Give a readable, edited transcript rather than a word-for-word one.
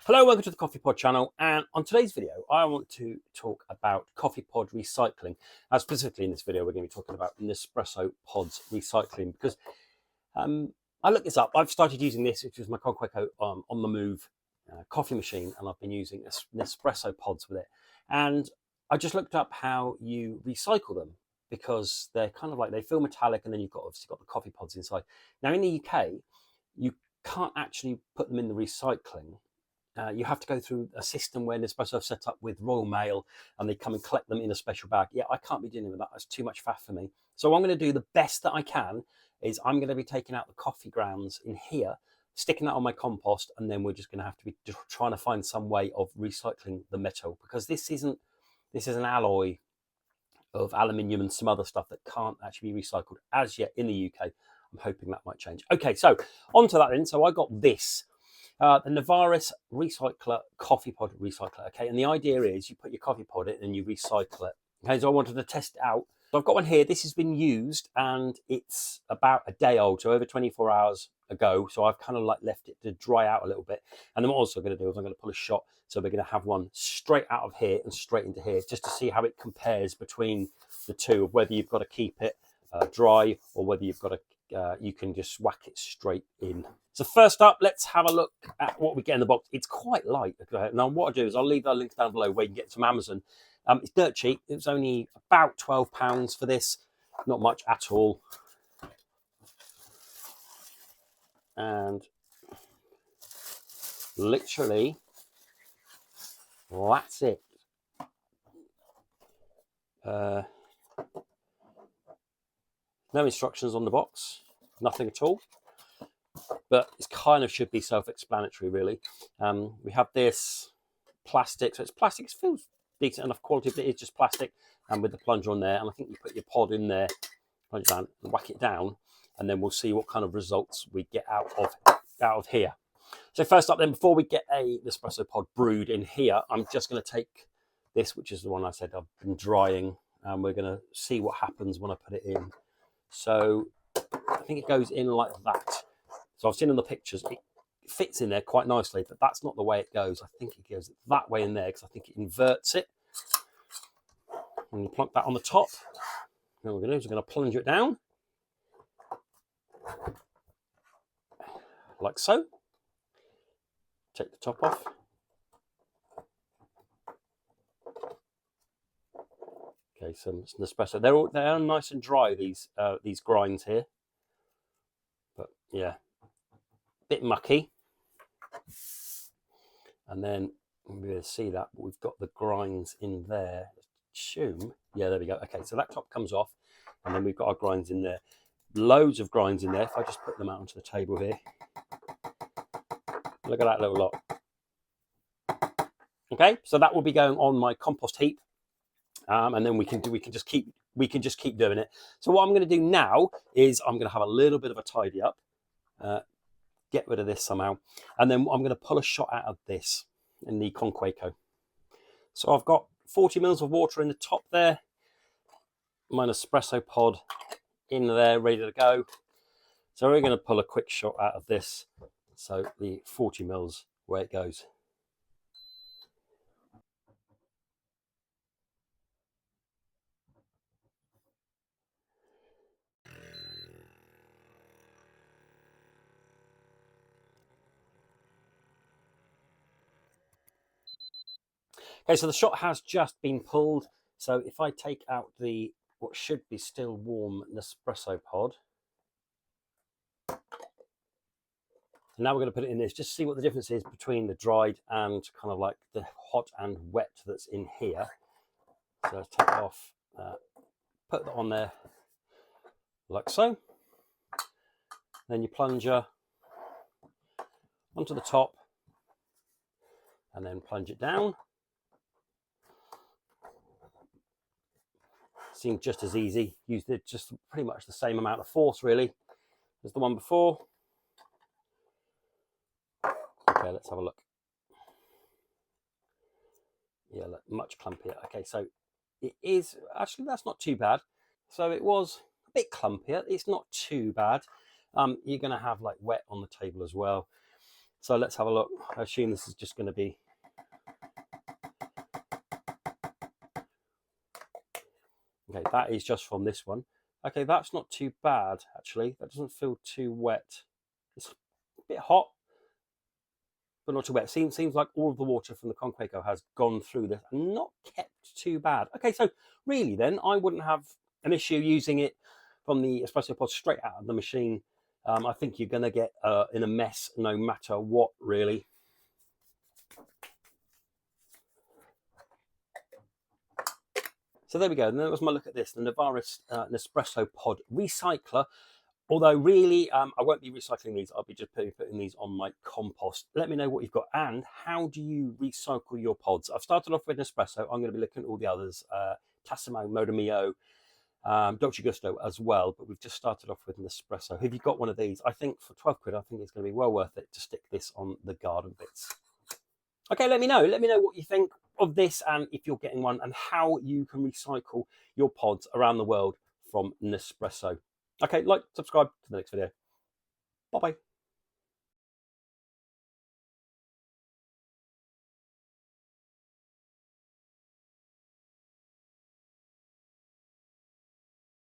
Hello, welcome to the Coffee Pod channel, and on today's video I want to talk about coffee pod recycling. Specifically in this video we're going to be talking about Nespresso pods recycling because I looked this up. I've started using this, which is my Conqueco on the move coffee machine, and I've been using Nespresso pods with it. And I just looked up how you recycle them because they're kind of like, they feel metallic, and then you've obviously got the coffee pods inside. Now in the UK you can't actually put them in the recycling. You have to go through a system where Nespresso have set up with Royal Mail, and they come and collect them in a special bag. Yeah, I can't be dealing with that. That's too much faff for me. So what I'm going to do, the best that I can, is I'm going to be taking out the coffee grounds in here, sticking that on my compost, and then we're just going to have to be trying to find some way of recycling the metal, because this is an alloy of aluminium and some other stuff that can't actually be recycled as yet in the UK. I'm hoping that might change. Okay, so on to that then. So I got this. The Navaris recycler coffee pod recycler. Okay, and the idea is you put your coffee pod in and you recycle it. Okay, so I wanted to test it out. So I've got one here. This has been used and it's about a day old, so over 24 hours ago. So I've kind of like left it to dry out a little bit. And then what I'm also going to do is I'm going to pull a shot. So we're going to have one straight out of here and straight into here, just to see how it compares between the two, of whether you've got to keep it dry or whether you've got to you can just whack it straight in. So first up, let's have a look at what we get in the box. It's quite light. Now what I'll do is I'll leave the links down below where you can get some Amazon. It's dirt cheap. It was only about £12 for this. Not much at all. And literally, that's it. No instructions on the box, nothing at all, but it kind of should be self-explanatory really. We have this plastic, so it's plastic, it feels decent enough quality, but it is just plastic, and with the plunger on there, and I think you put your pod in there, plunge it down, and whack it down, and then we'll see what kind of results we get out of here. So first up then, before we get a Nespresso pod brewed in here, I'm just going to take this, which is the one I said I've been drying, and we're going to see what happens when I put it in. So I think it goes in like that. So I've seen in the pictures, it fits in there quite nicely, but that's not the way it goes. I think it goes that way in there because I think it inverts it. And you plunk that on the top. Then what we're going to do is we're going to plunge it down. Like so. Take the top off. Okay, some Nespresso. They are nice and dry, these grinds here. But yeah, bit mucky. And then we'll be able to see that we've got the grinds in there. Yeah, there we go. Okay, so that top comes off, and then we've got our grinds in there. Loads of grinds in there. If I just put them out onto the table here. Look at that little lot. Okay, so that will be going on my compost heap. And then we can just keep doing it. So what I'm going to do now is I'm going to have a little bit of a tidy up, get rid of this somehow, and then I'm going to pull a shot out of this in the Conqueco. So I've got 40 mils of water in the top there, my Nespresso pod in there, ready to go. So we're going to pull a quick shot out of this. So the 40 mils, where it goes. Okay, so the shot has just been pulled. So if I take out the what should be still warm Nespresso pod, and now we're going to put it in this, just to see what the difference is between the dried and kind of like the hot and wet that's in here. So let's take it off, put that on there like so. Then your plunger onto the top, and then plunge it down. Seems just as easy. Used it just pretty much the same amount of force really as the one before. Okay, let's have a look. Yeah, look, much clumpier. Okay, so it is actually, that's not too bad. So it was a bit clumpier. It's not too bad. You're going to have like wet on the table as well. So let's have a look. I assume this is just going to be... Okay, that is just from this one. Okay, that's not too bad, actually. That doesn't feel too wet. It's a bit hot, but not too wet. Seems like all of the water from the Conqueco has gone through this and not kept too bad. Okay, so really then, I wouldn't have an issue using it from the espresso pod straight out of the machine. I think you're going to get in a mess no matter what, really. So there we go. And that was my look at this, the Navaris Nespresso Pod Recycler. Although really, I won't be recycling these. I'll be just putting these on my compost. Let me know what you've got and how do you recycle your pods. I've started off with Nespresso. I'm going to be looking at all the others. Tassimo, Modo Mio, Dolce Gusto as well. But we've just started off with Nespresso. Have you got one of these? I think for 12 quid, I think it's going to be well worth it to stick this on the garden bits. Okay, let me know. Let me know what you think of this and if you're getting one and how you can recycle your pods around the world from Nespresso. Okay, like, subscribe to the next video. Bye-bye.